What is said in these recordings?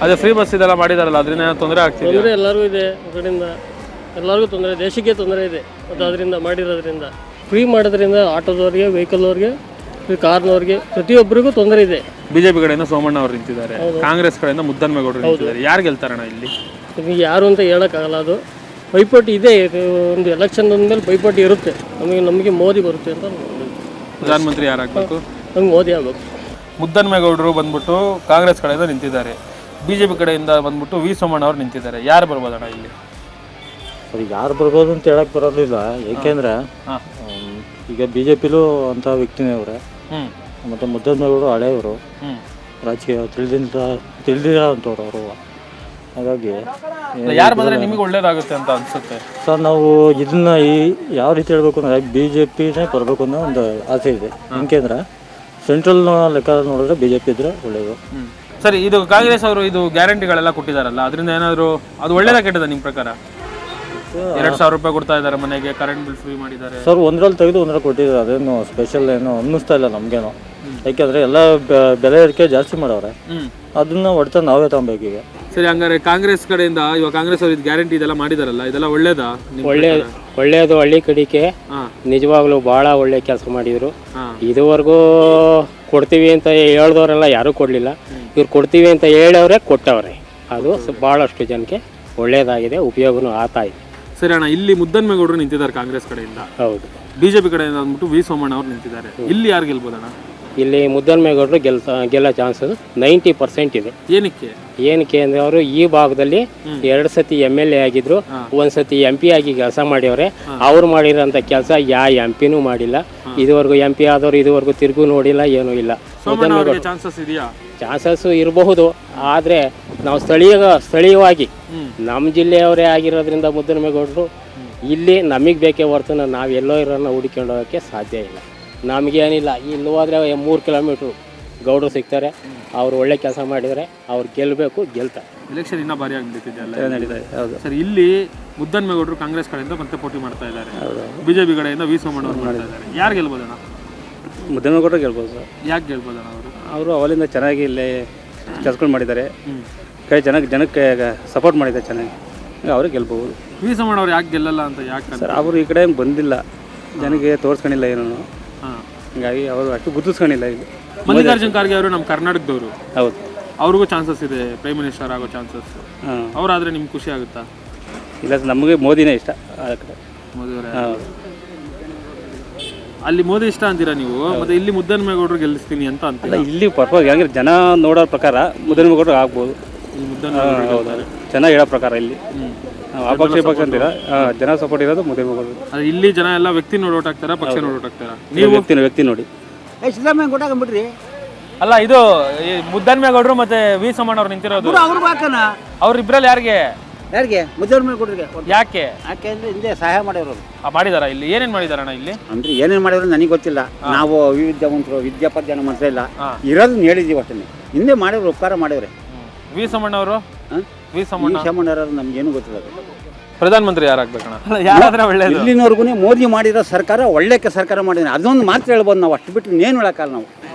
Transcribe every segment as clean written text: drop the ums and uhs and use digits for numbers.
ಅದೇ free bus ಇದೆಲ್ಲ ಮಾಡಿದಾರಲ್ಲ, ಅದರಿಂದ ಏನೋ ತೊಂದರೆ ಆಗ್ತಿದೆ? ತೊಂದರೆ ಎಲ್ಲರಿಗೂ ಇದೆ, ಕಡೆಯಿಂದ ಎಲ್ಲರಿಗೂ ತೊಂದರೆ, ದೇಶಕ್ಕೆ ತೊಂದರೆ ಇದೆ. ಅದು ಅದರಿಂದ ಮಾಡಿರೋದ್ರಿಂದ, ಫ್ರೀ ಮಾಡೋದ್ರಿಂದ ಆಟೋದವ್ರಿಗೆ, ವೆಹಿಕಲ್ ಅವ್ರಿಗೆ, ಕಾರ್ನವ್ರಿಗೆ, ಪ್ರತಿಯೊಬ್ಬರಿಗೂ ತೊಂದರೆ ಇದೆ. ಬಿಜೆಪಿ ಕಡೆಯಿಂದ ಸೋಮಣ್ಣ ಅವರು ನಿಂತಿದ್ದಾರೆ, ಕಾಂಗ್ರೆಸ್ ಕಡೆಯಿಂದ ಮುದ್ದನ್ಮೇಗೌಡರು ನಿಂತಿದ್ದಾರೆ. ಯಾರು ಗೆಲ್ತಾರಣ ಇಲ್ಲಿ? ನಿಮಗೆ ಯಾರು ಅಂತ ಹೇಳೋಕ್ಕಾಗಲ್ಲ. ಅದು ಪೈಪೋಟಿ ಇದೆ. ಒಂದು ಎಲೆಕ್ಷನ್ ಅಂದಮೇಲೆ ಪೈಪೋಟಿ ಇರುತ್ತೆ. ನಮಗೆ ಮೋದಿ ಬರುತ್ತೆ ಅಂತ ಪ್ರಧಾನಮಂತ್ರಿ ಯಾರಾಗಬೇಕು? ನಮ್ಗೆ ಮೋದಿ ಆಗಬೇಕು. ಮುದ್ದನ್ಮೇಗೌಡರು ಬಂದ್ಬಿಟ್ಟು ಕಾಂಗ್ರೆಸ್ ಕಡೆಯಿಂದ ನಿಂತಿದ್ದಾರೆ, ಬಿಜೆಪಿ ಕಡೆಯಿಂದ ಬಂದ್ಬಿಟ್ಟು ವಿ ಸೋಮಣ್ಣ ಅವರು ನಿಂತಿದ್ದಾರೆ. ಯಾರು ಬರ್ಬೋದಣ್ಣ ಇಲ್ಲಿ? ಸರಿ, ಯಾರು ಬರ್ಬೋದು ಅಂತ ಹೇಳಕ್ ಬರೋದಿಲ್ಲ. ಏಕೆಂದ್ರೆ ಈಗ ಬಿಜೆಪಿಲೂ ಅಂತ ವ್ಯಕ್ತಿನೇ ಅವರೇ, ಮತ್ತು ಮುದ್ದನ್ಮೇಗೌಡರು ಹಳೆಯವರು, ರಾಜಕೀಯ ತಿಳಿದಿರೋ ಅಂಥವ್ರು ಅವರು. ಹಾಗಾಗಿ ಯಾರು ಬಂದರೆ ನಿಮಗೆ ಒಳ್ಳೇದಾಗುತ್ತೆ ಅಂತ ಅನ್ಸುತ್ತೆ ಸರ್? ನಾವು ಇದನ್ನ ಯಾವ ರೀತಿ ಹೇಳ್ಬೇಕು ಅಂದರೆ ಬಿಜೆಪಿನೇ ಬರಬೇಕು ಅನ್ನೋ ಒಂದು ಆಸೆ ಇದೆ. ಯಾಕೆಂದ್ರೆ ಸೆಂಟ್ರಲ್ ಲೆಕ್ಕ ನೋಡಿದ್ರೆ ಬಿಜೆಪಿ ಇದ್ರೆ ಒಳ್ಳೇದು. ಸರಿ, ಇದು ಕಾಂಗ್ರೆಸ್ ಅವರು ಇದು ಗ್ಯಾರಂಟಿಗಳೆಲ್ಲ ಕೊಟ್ಟಿದ್ದಾರಲ್ಲ, ಅದರಿಂದ ಏನಾದರೂ ಅದು ಒಳ್ಳೇದಾ ಕೆಟ್ಟದ ನಿಮ್ಮ ಪ್ರಕಾರ? 2,000 ರೂಪಾಯಿ ಕೊಡ್ತಾ ಇದ್ದಾರೆ ಮನೆಗೆ, ಕರೆಂಟ್ ಬಿಲ್ ಫ್ರೀ ಮಾಡಿದ್ದಾರೆ ಸರ್. ಒಂದರಲ್ಲಿ ತೆಗೆದು ಒಂದರಲ್ಲಿ ಕೊಟ್ಟಿದ್ದಾರೆ, ಅದೇನು ಸ್ಪೆಷಲ್ ಏನೋ ಅನ್ನಿಸ್ತಾ ಇಲ್ಲ ನಮಗೇನೋ. ಯಾಕೆಂದರೆ ಎಲ್ಲ ಬೆಲೆ ಏರಿಕೆ ಜಾಸ್ತಿ ಮಾಡವ್ರೆ, ಅದನ್ನ ಹೊಡ್ತಾ ನಾವೇ ತಗೊಬೇಕು ಈಗ. ಸರಿ, ಹಂಗಾರೆ ಕಾಂಗ್ರೆಸ್ ಕಡೆಯಿಂದ ಇವಾಗ ಕಾಂಗ್ರೆಸ್ ಅವರು ಇದು ಗ್ಯಾರಂಟಿ ಇದೆಲ್ಲ ಮಾಡಿದಾರಲ್ಲ, ಇದೆಲ್ಲ ಒಳ್ಳೇದಾ? ಒಳ್ಳೇದು. ಹಳ್ಳಿ ಕಡೆಗೆ ನಿಜವಾಗ್ಲೂ ಭಾಳ ಒಳ್ಳೆ ಕೆಲಸ ಮಾಡಿದ್ರು. ಇದುವರೆಗೂ ಕೊಡ್ತೀವಿ ಅಂತ ಹೇಳ್ದವರೆಲ್ಲ ಯಾರೂ ಕೊಡಲಿಲ್ಲ. ಇವ್ರು ಕೊಡ್ತೀವಿ ಅಂತ ಹೇಳವ್ರೆ, ಕೊಟ್ಟವ್ರೆ. ಅದು ಭಾಳಷ್ಟು ಜನಕ್ಕೆ ಒಳ್ಳೇದಾಗಿದೆ, ಉಪಯೋಗನೂ ಆಗ್ತಾ ಇದೆ. ಸರಿ ಅಣ್ಣ, ಇಲ್ಲಿ ಮುದ್ದನ್ಮೇಗೌಡರು ನಿಂತಿದ್ದಾರೆ ಕಾಂಗ್ರೆಸ್ ಕಡೆಯಿಂದ. ಹೌದು. ಬಿಜೆಪಿ ಕಡೆಯಿಂದ ಅಂದ್ಬಿಟ್ಟು ವಿ ಸೋಮಣ್ಣ ಅವರು ನಿಂತಿದ್ದಾರೆ. ಇಲ್ಲಿ ಯಾರು ಗೆಲ್ಬೋದಣ್ಣ? ಇಲ್ಲಿ ಮುದ್ದನ್ಮೇಗೌಡರು ಗೆಲ್ಲೋ ಚಾನ್ಸಸ್ 90% ಇದೆ. ಏನಕ್ಕೆ ಅಂದರೆ ಅವರು ಈ ಭಾಗದಲ್ಲಿ 2 ಸತಿ MLA ಆಗಿದ್ರು, 1 ಸತಿ MP ಆಗಿ ಕೆಲಸ ಮಾಡ್ಯವ್ರೆ. ಅವ್ರು ಮಾಡಿರೋಂಥ ಕೆಲಸ MP ಮಾಡಿಲ್ಲ ಇದುವರೆಗೂ. MP ಆದವರು ಇದುವರೆಗೂ ತಿರುಗು ನೋಡಿಲ್ಲ, ಏನೂ ಇಲ್ಲ. ಚಾನ್ಸಸ್ ಇರಬಹುದು, ಆದರೆ ನಾವು ಸ್ಥಳೀಯವಾಗಿ ನಮ್ಮ ಜಿಲ್ಲೆಯವರೇ ಆಗಿರೋದ್ರಿಂದ ಮುದ್ದನ್ಮೇಗೌಡರು ಇಲ್ಲಿ ನಮಗೆ ಬೇಕೇ ಹೊರತು ನಾವು ಎಲ್ಲೋ ಇರೋನ್ನ ಹುಡುಕೊಂಡು ಹೋಗೋಕ್ಕೆ ಸಾಧ್ಯ ಇಲ್ಲ. ನಮಗೇನಿಲ್ಲ, ಇಲ್ಲಿ ಹೋದರೆ 3 ಕಿಲೋಮೀಟ್ರು ಗೌಡರು ಸಿಗ್ತಾರೆ. ಅವರು ಒಳ್ಳೆ ಕೆಲಸ ಮಾಡಿದರೆ ಅವ್ರು ಗೆಲ್ತಾರೆ. ಎಲೆಕ್ಷನ್ ಇನ್ನೂ ಭಾರಿ ನಡೀತಿದೆ. ಸರ್, ಇಲ್ಲಿ ಮುದ್ದನ್ಮೇಗೌಡರು ಕಾಂಗ್ರೆಸ್ ಕಡೆಯಿಂದ ಮತ್ತೆ ಪೋಟಿ ಮಾಡ್ತಾ ಇದ್ದಾರೆ, ಬಿಜೆಪಿ ಕಡೆಯಿಂದ ವಿ ಸೋಮಣ್ಣ ಅವರು ಮಾಡ್ತಾ ಇದ್ದಾರೆ. ಯಾರು ಗೆಲ್ಬೋದಣ್ಣ? ಮುದ್ದನ್ಮೇಗೌಡರು ಗೆಲ್ಬೋದು ಸರ್. ಯಾಕೆ ಗೆಲ್ಬೋದಣ್ಣ? ಅವರು ಅವಲಿಂದ ಚೆನ್ನಾಗಿ ಇಲ್ಲೇ ಕೆಲಸಗಳು ಮಾಡಿದ್ದಾರೆ, ಜನಕ್ಕೆ ಸಪೋರ್ಟ್ ಮಾಡಿದ್ದಾರೆ ಚೆನ್ನಾಗಿ, ಅವ್ರಿಗೆ ಗೆಲ್ಬಹುದು. ವಿ ಸೋಮಣ್ಣ ಅವ್ರು ಯಾಕೆ ಗೆಲ್ಲಲ್ಲ ಅಂತ? ಯಾಕೆ ಸರ್, ಅವರು ಈ ಕಡೆ ಬಂದಿಲ್ಲ, ಜನಕ್ಕೆ ತೋರಿಸ್ಕೊಂಡಿಲ್ಲ ಏನೂ, ಹೀಗಾಗಿ ಅವರು ಅಷ್ಟು ಗುರುತಿಸ್ಕೊಂಡಿಲ್ಲ. ಇಲ್ಲಿ ಮಲ್ಲಿಕಾರ್ಜುನ್ ಖರ್ಗೆ ಅವರು ನಮ್ಮ ಕರ್ನಾಟಕದವರು. ಹೌದು, ಅವ್ರಿಗೂ ಚಾನ್ಸಸ್ ಇದೆ ಪ್ರೈಮ್ ಮಿನಿಸ್ಟರ್ ಆಗೋ ಚಾನ್ಸಸ್. ಅವರಾದರೆ ನಿಮ್ಗೆ ಖುಷಿ ಆಗುತ್ತಾ? ಇಲ್ಲ ಸರ್, ನಮಗೆ ಮೋದಿನೇ ಇಷ್ಟ. ಮೋದಿ ಅವರೇ? ಅಲ್ಲಿ ಮೋದಿ ಇಷ್ಟ ಅಂತೀರಾ ನೀವು, ಮತ್ತೆ ಇಲ್ಲಿ ಮುದ್ದನ್ಮೇಗೌಡರು ಗೆಲ್ಲಿಸ್ತೀನಿ ಅಂತ ಅಂತೀರಾ? ಇಲ್ಲಿ ಪರ್ವಾಗಿ ಹಂಗೆ ಜನ ನೋಡೋ ಪ್ರಕಾರ ಮುದ್ದನ್ಮೇಗೌಡರು ಆಗ್ಬೋದು. ಮುದ್ದನ್ಮೇಗೌಡರು ಚೆನ್ನಾಗಿ ಹೇಳೋ ಪ್ರಕಾರ ಇಲ್ಲಿ ಪಕ್ಷ ಅಂತೀರಾ, ಜನ ಸಪೋರ್ಟ್ ಇರೋದು ಮುದ್ದನ್ಮೇಗೌಡರು. ಇಲ್ಲಿ ಜನ ಎಲ್ಲ ವ್ಯಕ್ತಿ ನೋಡಿ ಓಟ್ ಹಾಕ್ತಾರಾ, ಪಕ್ಷ ನೋಡಿ ಓಟ್ ಹಾಕ್ತಾರಾ? ನೀವು ವ್ಯಕ್ತಿ ನೋಡಿ. ಸಿದ್ದರಾಮಯ್ಯ ಕೊಟ್ಟಾಕೊಂಡ್ಬಿಟ್ರಿ. ಅಲ್ಲ, ಇದು ಮುದ್ದನ್ಮೇಗೌಡರು ಮತ್ತೆ ವಿ ಸೋಮಣ್ಣ ಅವ್ರು ನಿಂತಿರೋದು, ಅವ್ರಿಬ್ರಲ್ಲಿ ಯಾರಿಗೆ ಮುದ್ದನ್ಮೇಗೌಡರಿಗೆ? ಯಾಕೆ ಅಂದ್ರೆ ಹಿಂದೆ ಸಹಾಯ ಮಾಡಿರೋರು ಮಾಡಿದಾರ? ಇಲ್ಲಿ ಏನೇನ್ ಮಾಡಿದಾರಣ್ಣ? ಇಲ್ಲಿ ಅಂದ್ರೆ ಏನೇನ್ ಮಾಡಿದ್ರು ನನಗೆ ಗೊತ್ತಿಲ್ಲ. ನಾವು ವಿದ್ಯಾವಂತರು, ವಿದ್ಯಾಪರ್ಜನ ಮಾತ್ರ ಇಲ್ಲ, ಇರೋದನ್ನ ಹೇಳಿದೀವಿ ಅಷ್ಟೇ. ಹಿಂದೆ ಮಾಡಿದ್ರು, ಉಪಕಾರ ಮಾಡಿವ್ರೆ. ವಿ ಸೋಮಣ್ಣ ಅವರು? ವಿ ಸೋಮಣ್ಣ ನಮ್ಗೇನು ಗೊತ್ತಿಲ್ಲ. ಪ್ರಧಾನಮಂತ್ರಿ ಯಾರಾಗಬೇಕಣ್ಣ? ಯಾರಾದ್ರೆ ಒಳ್ಳೇದು? ಇಲ್ಲಿನವರೆಗೂ ಮೋದಿ ಮಾಡಿರೋ ಸರ್ಕಾರ ಒಳ್ಳೆ ಸರ್ಕಾರ ಮಾಡಿದ್ರೆ ಅದೊಂದು ಮಾತ್ರ ಹೇಳ್ಬೋದು ನಾವು, ಅಷ್ಟು ಬಿಟ್ಟು ಏನು ಹೇಳಕ್ಕಲ್ಲ ನಾವು.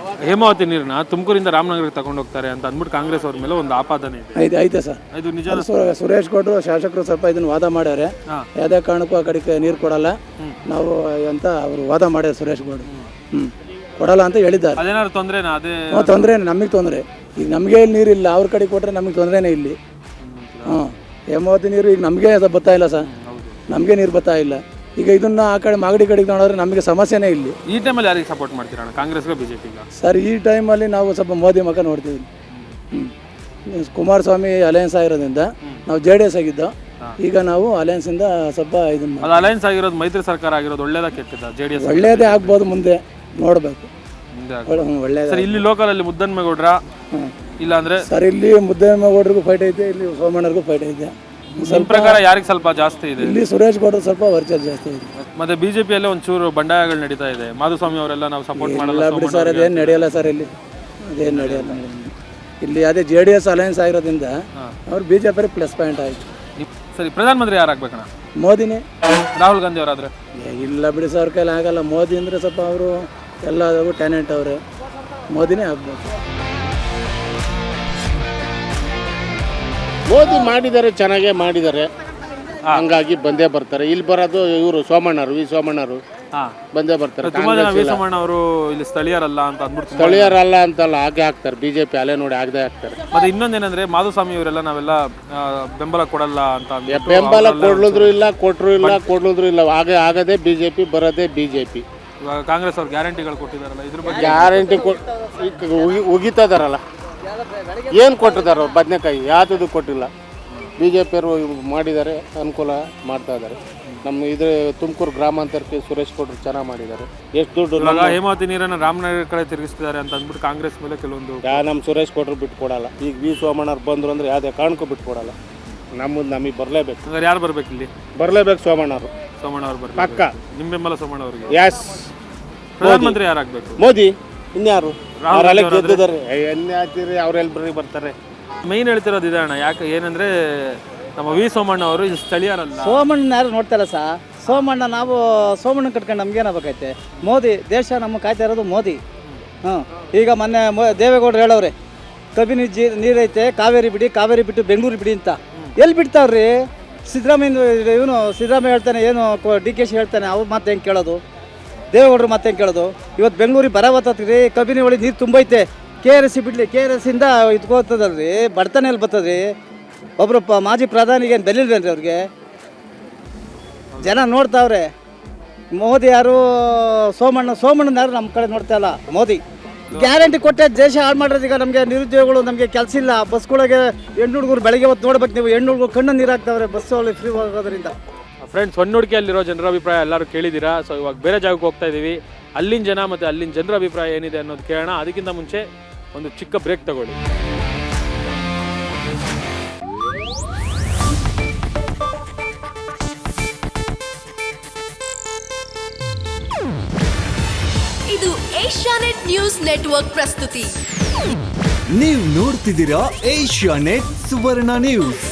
ಹೇಮಾವತಿ ನೀರನ್ನ ತುಮಕೂರಿಂದ ರಾಮನಗರಕ್ಕೆ ತಗೊಂಡು ಹೋಗ್ತಾರೆ ಅಂತ ಅಂದ್ಬಿಟ್ಟು ಕಾಂಗ್ರೆಸ್ ಅವ್ರ ಮೇಲೆ ಒಂದು ಆಪಾದನೆ ಇದೆ. ಐತೆ ಸರ್, ಇದು ನಿಜ? ಸುರೇಶ್ ಗೌಡ್ರು ಶಾಸಕರು ಸ್ವಲ್ಪ ಇದನ್ನ ವಾದ ಮಾಡ್ಯಾರೆ, ಯಾವುದೇ ಕಾರಣಕ್ಕೂ ಆ ಕಡೆಗೆ ನೀರು ಕೊಡಲ್ಲ ನಾವು ಅಂತ ಅವರು ವಾದ ಮಾಡ್ಯಾರ. ಸುರೇಶ್ ಗೌಡ್ರು ಕೊಡಲ್ಲ ಅಂತ ಹೇಳಿದ್ದಾರೆ. ಅದೇನಾದ್ರು ತೊಂದರೆನಾ? ಅದೇ ತೊಂದರೆ, ನಮಗೆ ತೊಂದರೆ. ಈಗ ನಮಗೆ ಇಲ್ಲಿ ನೀರಿಲ್ಲ, ಅವ್ರ ಕಡೆಗೆ ಕೊಟ್ಟರೆ ನಮಗೆ ತೊಂದರೆನೇ ಇಲ್ಲಿ. ಹೇಮಾವತಿ ನೀರು ಈಗ ನಮಗೆ ಬರ್ತಾ ಇಲ್ಲ ಸರ್, ನಮಗೆ ನೀರು ಬರ್ತಾ ಇಲ್ಲ. ಈಗ ಇದನ್ನ ಆ ಕಡೆ ಮಾಗಡಿ ಕಡೆಗೆ ನೋಡಿದ್ರೆ ನಮಗೆ ಸಮಸ್ಯೆನೇ ಇಲ್ಲಿ. ಈ ಟೈಮಲ್ಲಿ ಯಾರಿಗೆ ಸಪೋರ್ಟ್ ಮಾಡ್ತೀರಾ, ಕಾಂಗ್ರೆಸ್ಗೆ ಬಿಜೆಪಿಗೆ? ಸರ್, ಈ ಟೈಮಲ್ಲಿ ನಾವು ಸ್ವಲ್ಪ ಮೋದಿ ಮಕ್ಕ ನೋಡ್ತೀವಿ. ಕುಮಾರಸ್ವಾಮಿ ಅಲಯನ್ಸ್ ಆಗಿರೋದ್ರಿಂದ ನಾವು JDS ಆಗಿದ್ದೋ, ಈಗ ನಾವು ಅಲಯನ್ಸ್ ಇಂದ ಸ್ವಲ್ಪ ಇದನ್ನ ಅಲಯನ್ಸ್ ಆಗಿರೋದು, ಮೈತ್ರಿ ಸರ್ಕಾರ ಆಗಿರೋದು ಒಳ್ಳೇದಾ ಕೆಟ್ಟದಾ? JDS ಒಳ್ಳೇದೇ ಆಗ್ಬೋದು, ಮುಂದೆ ನೋಡ್ಬೇಕು. ಒಳ್ಳೇದು. ಇಲ್ಲಿ ಲೋಕಲ್ ಅಲ್ಲಿ ಮುದ್ದನ್ಮೇಗೌಡ್ರ ಇಲ್ಲ ಅಂದ್ರೆ ಸರ್, ಇಲ್ಲಿ ಮುದ್ದನ್ಮೇಗೌಡರಿಗೂ ಫೈಟ್ ಐತೆ, ಇಲ್ಲಿ ಸೋಮಣ್ಣರಿಗೂ ಫೈಟ್ ಐತೆ. ಸ್ವಲ್ಪ ಪ್ರಕಾರ ಯಾರಿಗೆ ಸ್ವಲ್ಪ ಜಾಸ್ತಿ ಇದೆ? ಇಲ್ಲಿ ಸುರೇಶ್ ಗೌಡ್ರು ಸ್ವಲ್ಪ ವರ್ಚಸ್ ಜಾಸ್ತಿ ಇದೆ. ಮತ್ತೆ ಬಿಜೆಪಿಯಲ್ಲೇ ಒಂಚೂರು ಬಂಡಾಯಗಳು ನಡೀತಾ ಇದೆ. ಮಾಧುಸ್ವಾಮಿ ಅವರೆಲ್ಲ ನಾವು ಸಪೋರ್ಟ್ ಮಾಡಲ್ಲ ಬಿಡಿ ಸರ್, ಅದೇನು ನಡೆಯಲ್ಲ ಸರ್, ಇಲ್ಲಿ ಅದೇನು ನಡೆಯಲ್ಲ. ಇಲ್ಲಿ ಅದೇ JDS ಅಲಯನ್ಸ್ ಆಗಿರೋದ್ರಿಂದ ಅವ್ರು ಬಿಜೆಪಿ ಪ್ಲಸ್ ಪಾಯಿಂಟ್ ಆಯ್ತು. ಸರಿ, ಪ್ರಧಾನಮಂತ್ರಿ ಯಾರಾಗಬೇಕಣ್ಣ? ಮೋದಿನೇ. ರಾಹುಲ್ ಗಾಂಧಿ ಅವರಾದ್ರೆ? ಇಲ್ಲ ಬಿಡಿ ಸರ್, ಕೈಲಿ ಆಗಲ್ಲ. ಮೋದಿ ಅಂದರೆ ಸ್ವಲ್ಪ ಅವರು ಎಲ್ಲದಕ್ಕೂ ಟ್ಯಾಲೆಂಟ್ ಅವರೇ, ಮೋದಿನೇ ಆಗಬೇಕು. ಮೋದಿ ಮಾಡಿದ್ದಾರೆ, ಚೆನ್ನಾಗೇ ಮಾಡಿದ್ದಾರೆ, ಹಂಗಾಗಿ ಬಂದೇ ಬರ್ತಾರೆ. ಇಲ್ಲಿ ಬರೋದು ಇವರು ಸೋಮಣ್ಣರು ಬಂದೇ ಬರ್ತಾರೆ. ತುಂಬಾ ಜನ ವಿ ಸೋಮಣ್ಣ ಅವರು ಇಲ್ಲಿ ಸ್ಥಳೀಯರಲ್ಲ ಅಂತ ಅಂದ್ಬಿಟ್ಟು ಸ್ಥಳೀಯರಲ್ಲ ಅಂತಲ್ಲ, ಹಾಗೆ ಹಾಕ್ತಾರೆ. ಬಿಜೆಪಿ ಅಲೆ ನೋಡಿ ಆಗದೆ ಹಾಕ್ತಾರೆ. ಮತ್ತೆ ಇನ್ನೊಂದೇನಂದ್ರೆ ಮಾಧುಸ್ವಾಮಿ ಇವರೆಲ್ಲ ನಾವೆಲ್ಲ ಬೆಂಬಲ ಕೊಡಲ್ಲ ಅಂತ ಬೆಂಬಲ ಕೊಡ್ಲಿದ್ರು ಇಲ್ಲ, ಕೊಡ್ಲಿದ್ರು ಇಲ್ಲ, ಹಾಗೆ ಆಗದೆ ಬಿಜೆಪಿ, ಬರೋದೇ ಬಿಜೆಪಿ. ಇವಾಗ ಕಾಂಗ್ರೆಸ್ ಅವ್ರು ಗ್ಯಾರಂಟಿಗಳು ಕೊಟ್ಟಿದಾರಲ್ಲ, ಇದ್ರ ಬಗ್ಗೆ ಗ್ಯಾರಂಟಿ ಉಗಿತದಾರಲ್ಲ, ಏನು ಕೊಟ್ಟಿದ್ದಾರೆ ಅವ್ರು? ಬದನೆಕಾಯಿ ಯಾವ್ದು ಕೊಟ್ಟಿಲ್ಲ. ಬಿಜೆಪಿಯವರು ಮಾಡಿದ್ದಾರೆ, ಅನುಕೂಲ ಮಾಡ್ತಾ ಇದ್ದಾರೆ. ನಮ್ಮ ಇದು ತುಮಕೂರು ಗ್ರಾಮಾಂತರಕ್ಕೆ ಸುರೇಶ್ ಕೊಟ್ಟರು ಚೆನ್ನಾಗಿ ಮಾಡಿದ್ದಾರೆ. ಎಷ್ಟು ದುಡ್ಡು ಹೇಮಾವತಿ ನೀರನ್ನು ರಾಮನಗರ ಕಡೆ ತಿರುಗಿಸ್ತಿದ್ದಾರೆ ಅಂತ ಅಂದ್ಬಿಟ್ಟು ಕಾಂಗ್ರೆಸ್ ಮೇಲೆ ಕೆಲವೊಂದು ನಮ್ಮ ಸುರೇಶ್ ಕೊಟ್ಟರು ಬಿಟ್ಟು ಕೊಡಲ್ಲ. ಈಗ ವಿ ಸೋಮಣ್ಣವ್ರು ಬಂದರು ಅಂದರೆ ಯಾವುದೇ ಕಾರಣಕ್ಕೂ ಬಿಟ್ಟು ಕೊಡಲ್ಲ. ನಮಗೆ ಬರಲೇಬೇಕು. ಯಾರು ಬರ್ಬೇಕು ಇಲ್ಲಿ? ಬರಲೇಬೇಕು ಸೋಮಣ್ಣವರು. ಸೋಮಣ್ಣವ್ರು ಬರ್ಬೇಕು ಪಕ್ಕ. ನಿಮ್ಮ ಬೆಂಬಲ ಸೋಮಣ್ಣವ್ರಿಗೆ? ಎಸ್. ಪ್ರಧಾನಮಂತ್ರಿ ಯಾರಾಗಬೇಕು? ಮೋದಿ. ಇನ್ಯಾರು? ಅವರೆಲ್ಲ ಗೆದ್ದಿದ್ದಾರೆ. ಎಣ್ಣೆ ಹಾಕ್ತಿರಿ, ಅವರೆಲ್ಲ ಬರ್ತಾರೆ. ಮೈನ್ ಹೇಳ್ತಿರೋದು ಇದೆ ಅಣ್ಣ. ಯಾಕೆ ಏನಂದ್ರೆ ನಮ್ಮ ವಿ ಸೋಮಣ್ಣ ಅವರು ಇದು ಸ್ಥಳೀಯರಲ್ಲ. ಸೋಮಣ್ಣ ಯಾರು ನೋಡ್ತಾಯಿಲ್ಲ ಸೋಮಣ್ಣ ನಾವು ಸೋಮಣ್ಣ ಕಟ್ಕೊಂಡು ನಮ್ಗೇನಾಗಬೇಕೈತೆ? ಮೋದಿ ದೇಶ ನಮ್ಮ ಕಾಯ್ತಾ ಇರೋದು ಮೋದಿ. ಈಗ ಮೊನ್ನೆ ದೇವೇಗೌಡರು ಹೇಳವ್ರೆ ಕಬಿನಿ ನೀರೈತೆ, ಕಾವೇರಿ ಬಿಟ್ಟು ಬೆಂಗಳೂರು ಬಿಡಿ ಅಂತ. ಎಲ್ಲಿ ಬಿಡ್ತಾವ್ರಿ? ಸಿದ್ದರಾಮಯ್ಯ ಹೇಳ್ತಾನೆ, ಏನು DK ಹೇಳ್ತಾನೆ, ಅವ್ರು ಮತ್ತೆ ಹೆಂಗೆ ಕೇಳೋದು? ದೇವೇಗೌಡರು ಮತ್ತೆ ಹೆಂಗೆ ಕೇಳೋದು? ಇವತ್ತು ಬೆಂಗಳೂರಿಗೆ ಬರ ಬರ್ತದ್ರಿ, ಕಬಿನಿ ಒಳಗೆ ನೀರು ತುಂಬೈತೆ. KRS ಬಿಡಲಿ, KRS ಇಂದ ಇದ್ಕೋತದಲ್ರಿ, ಬಡತನ ಎಲ್ಲಿ ಬರ್ತದ್ರಿ? ಒಬ್ಬರು ಮಾಜಿ ಪ್ರಧಾನಿಗೆ ಏನು ಬೆಲೆ ಇಲ್ವೇನ್ರಿ ಅವ್ರಿಗೆ? ಜನ ನೋಡ್ತಾವ್ರೆ. ಮೋದಿ ಯಾರು, ಸೋಮಣ್ಣನ ಯಾರು ನಮ್ಮ ಕಡೆ ನೋಡ್ತಾ ಇಲ್ಲ. ಮೋದಿ ಗ್ಯಾರಂಟಿ ಕೊಟ್ಟೆ ದೇಶ ಹಾಳು ಮಾಡೋದು. ಈಗ ನಮಗೆ ನಿರುದ್ಯೋಗಗಳು, ನಮಗೆ ಕೆಲಸ ಇಲ್ಲ. ಬಸ್ಗಳಿಗೆ ಹೆಣ್ಣು ಹುಡುಗರು ಬೆಳಗ್ಗೆ ಹೊತ್ತು ನೋಡ್ಬೇಕು ನೀವು, ಹೆಣ್ಣು ಹುಡುಗರು ಕಣ್ಣು ನೀರು ಹಾಕ್ತಾವ್ರೆ ಬಸ್ ಒಳಗೆ ಫ್ರೀ ಹೋಗೋದ್ರಿಂದ. ಫ್ರೆಂಡ್ಸ್, ಹೊನ್ನೂಡಿಕೆಯಲ್ಲಿರೋ ಜನರ ಅಭಿಪ್ರಾಯ ಎಲ್ಲರೂ ಕೇಳಿದ್ದೀರಾ. ಸೊ ಇವಾಗ ಬೇರೆ ಜಾಗಕ್ಕೆ ಹೋಗ್ತಾ ಇದ್ದೀವಿ. ಅಲ್ಲಿನ ಜನ ಮತ್ತು ಅಲ್ಲಿನ ಜನರ ಅಭಿಪ್ರಾಯ ಏನಿದೆ ಅನ್ನೋದು ಕೇಳೋಣ. ಅದಕ್ಕಿಂತ ಮುಂಚೆ ಒಂದು ಚಿಕ್ಕ ಬ್ರೇಕ್ ತಗೊಳ್ಳಿ. ಇದು ಏಷ್ಯಾನೆಟ್ ನ್ಯೂಸ್ ನೆಟ್ವರ್ಕ್ ಪ್ರಸ್ತುತಿ. ನೀವು ನೋಡ್ತಿದ್ದೀರಾ ಏಷ್ಯಾನೆಟ್ ಸುವರ್ಣ ನ್ಯೂಸ್.